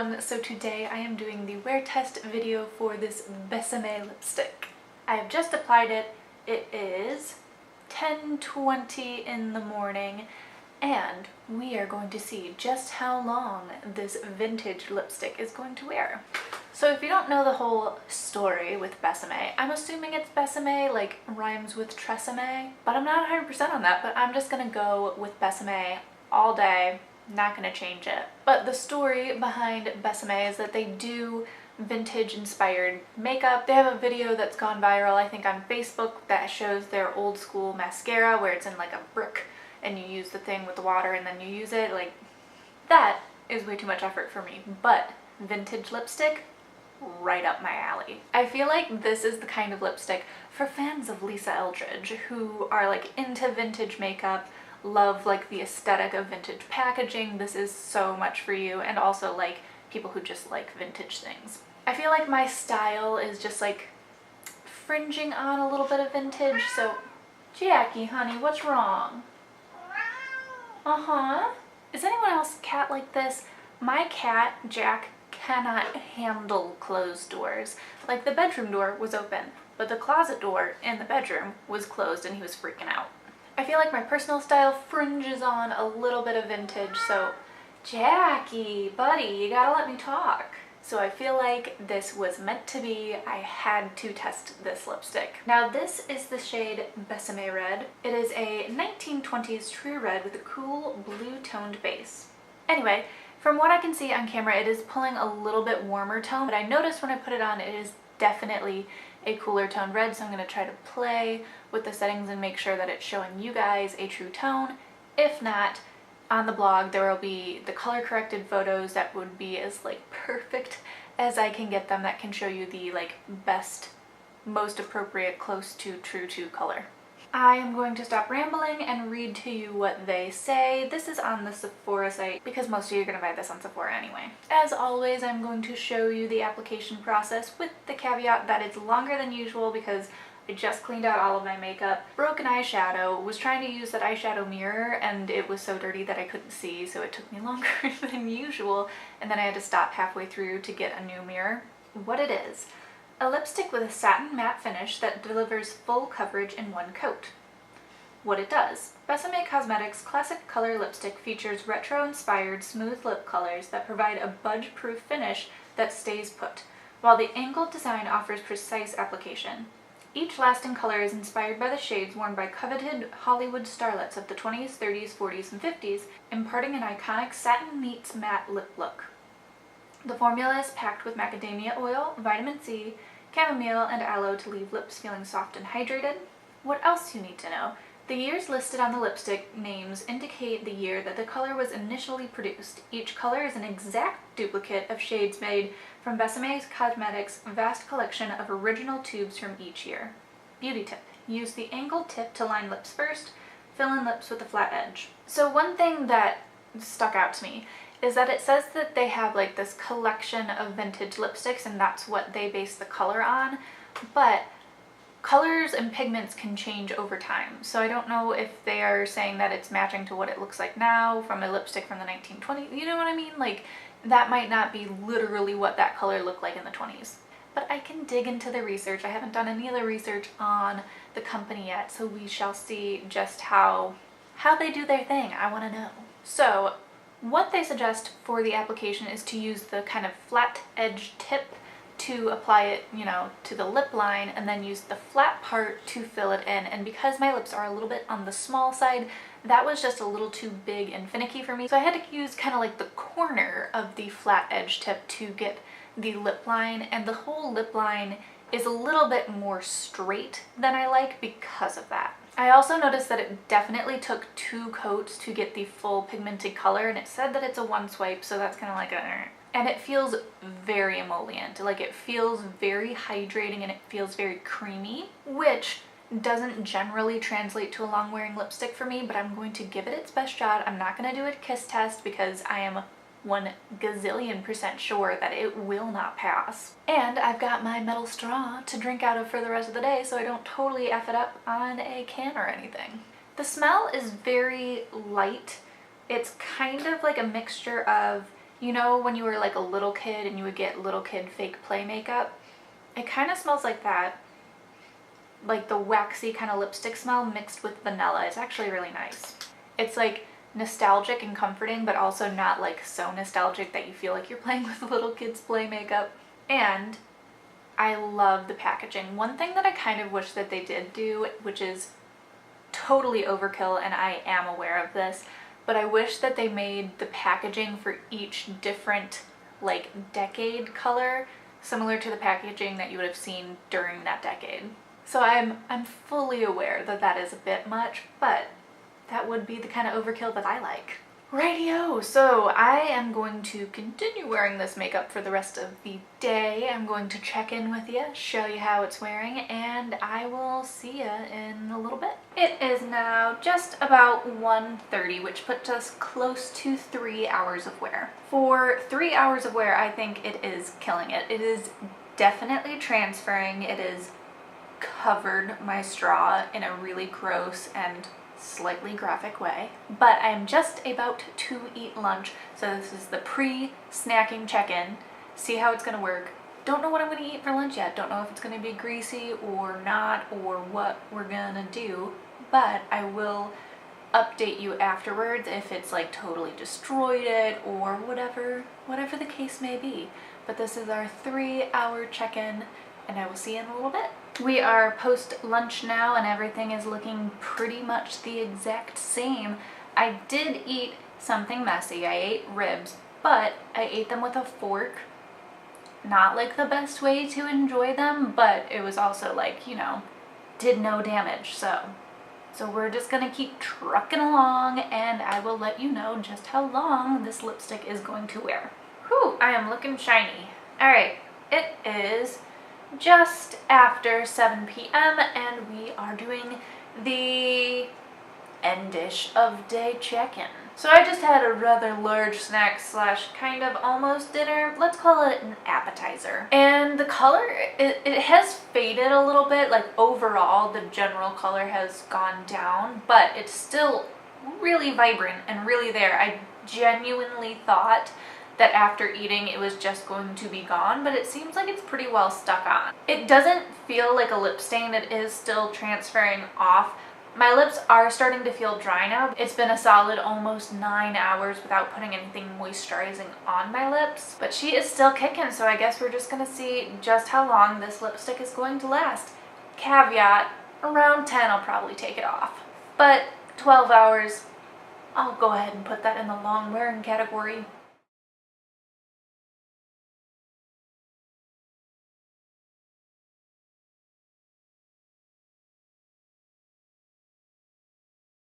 everyone, so today I am doing the wear test video for this Besame lipstick. I have just applied it. It is 10:20 in the morning and we are going to see just how long this vintage lipstick is going to wear. So if you don't know the whole story with Besame, I'm assuming it's Besame, like rhymes with Tresemme, but I'm not 100% on that, but I'm just gonna go with Besame all day. Not gonna change it. But the story behind Besame is that they do vintage inspired makeup. They have a video that's gone viral, I think on Facebook, that shows their old school mascara where it's in like a brick and you use the thing with the water and then you use it. Like, that is way too much effort for me, but vintage lipstick, right up my alley. I feel like this is the kind of lipstick for fans of Lisa Eldridge who are like into vintage makeup, love like the aesthetic of vintage packaging. This is so much for you, and also like people who just like vintage things. I feel like my style is just like fringing on a little bit of vintage. So Jackie, honey, what's wrong? Is anyone else's cat like this? My cat, Jack, cannot handle closed doors. Like, the bedroom door was open, but the closet door in the bedroom was closed and he was freaking out. I feel like my personal style fringes on a little bit of vintage, so Jackie, buddy, you gotta let me talk. So I feel like this was meant to be. I had to test this lipstick. Now this is the shade Besame Red. It is a 1920s true red with a cool blue toned base. Anyway, from what I can see on camera, it is pulling a little bit warmer tone, but I noticed when I put it on, it is definitely a cooler toned red, so I'm going to try to play with the settings and make sure that it's showing you guys a true tone. If not, on the blog there will be the color corrected photos that would be as like perfect as I can get them, that can show you the like best, most appropriate, close to true to color. I am going to stop rambling and read to you what they say. This is on the Sephora site because most of you are going to buy this on Sephora anyway. As always, I'm going to show you the application process with the caveat that it's longer than usual because I just cleaned out all of my makeup, broke an eyeshadow, was trying to use that eyeshadow mirror and it was so dirty that I couldn't see, so it took me longer than usual, and then I had to stop halfway through to get a new mirror. What it is: a lipstick with a satin matte finish that delivers full coverage in one coat. What it does: Besame Cosmetics Classic Color Lipstick features retro-inspired smooth lip colors that provide a budge-proof finish that stays put, while the angled design offers precise application. Each lasting color is inspired by the shades worn by coveted Hollywood starlets of the 20s, 30s, 40s, and 50s, imparting an iconic satin meets matte lip look. The formula is packed with macadamia oil, vitamin C, chamomile, and aloe to leave lips feeling soft and hydrated. What else you need to know? The years listed on the lipstick names indicate the year that the color was initially produced. Each color is an exact duplicate of shades made from Besame Cosmetics' vast collection of original tubes from each year. Beauty tip: use the angled tip to line lips first, fill in lips with a flat edge. So one thing that stuck out to me is that it says that they have like this collection of vintage lipsticks and that's what they base the color on, but colors and pigments can change over time. So I don't know if they are saying that it's matching to what it looks like now from a lipstick from the 1920s, you know what I mean? Like, that might not be literally what that color looked like in the 20s. But I can dig into the research. I haven't done any of the research on the company yet, so we shall see just how they do their thing. I want to know. So what they suggest for the application is to use the kind of flat edge tip to apply it, you know, to the lip line, and then use the flat part to fill it in. And because my lips are a little bit on the small side, that was just a little too big and finicky for me. So I had to use kind of like the corner of the flat edge tip to get the lip line, and the whole lip line is a little bit more straight than I like because of that. I also noticed that it definitely took 2 coats to get the full pigmented color, and it said that it's a one swipe, so that's kind of like a... And it feels very emollient. Like, it feels very hydrating and it feels very creamy, which doesn't generally translate to a long wearing lipstick for me, but I'm going to give it its best shot. I'm not going to do a kiss test because I am 1,000,000% sure that it will not pass. And I've got my metal straw to drink out of for the rest of the day, so I don't totally F it up on a can or anything. The smell is very light. It's kind of like a mixture of You know when you were like a little kid and you would get little kid fake play makeup? It kind of smells like that. Like the waxy kind of lipstick smell mixed with vanilla. It's actually really nice. It's like nostalgic and comforting, but also not like so nostalgic that you feel like you're playing with little kids play makeup. And I love the packaging. One thing that I kind of wish that they did do, which is totally overkill and I am aware of this, but I wish that they made the packaging for each different like decade color similar to the packaging that you would have seen during that decade. So I'm fully aware that that is a bit much, but that would be the kind of overkill that I like. Rightio, so I am going to continue wearing this makeup for the rest of the day. I'm going to check in with you, show you how it's wearing, and I will see you in a little bit. It is now just about 1:30, which puts us close to 3 hours of wear. For 3 hours of wear, I think it is killing it. It is definitely transferring. It is covered my straw in a really gross and slightly graphic way, but I'm just about to eat lunch, so this is the pre-snacking check-in. See how it's gonna work. Don't know what I'm gonna eat for lunch yet. Don't know if it's gonna be greasy or not, or what we're gonna do, but I will update you afterwards if it's like totally destroyed it or whatever the case may be. But this is our 3-hour check-in, and I will see you in a little bit. We are post-lunch now and everything is looking pretty much the exact same. I did eat something messy. I ate ribs, but I ate them with a fork. Not like the best way to enjoy them, but it was also like, you know, did no damage. So we're just gonna keep trucking along and I will let you know just how long this lipstick is going to wear. Whew, I am looking shiny. All right, it is just after 7 p.m. and we are doing the end-ish of day check-in. So I just had a rather large snack slash kind of almost dinner. Let's call it an appetizer. And the color, it has faded a little bit. Like overall, the general color has gone down, but it's still really vibrant and really there. I genuinely thought that after eating it was just going to be gone, but it seems like it's pretty well stuck on. It doesn't feel like a lip stain. It is still transferring off. My lips are starting to feel dry now. It's been a solid almost 9 hours without putting anything moisturizing on my lips, but she is still kicking, so I guess we're just gonna see just how long this lipstick is going to last. Caveat, around 10 I'll probably take it off, but 12 hours, I'll go ahead and put that in the long wearing category.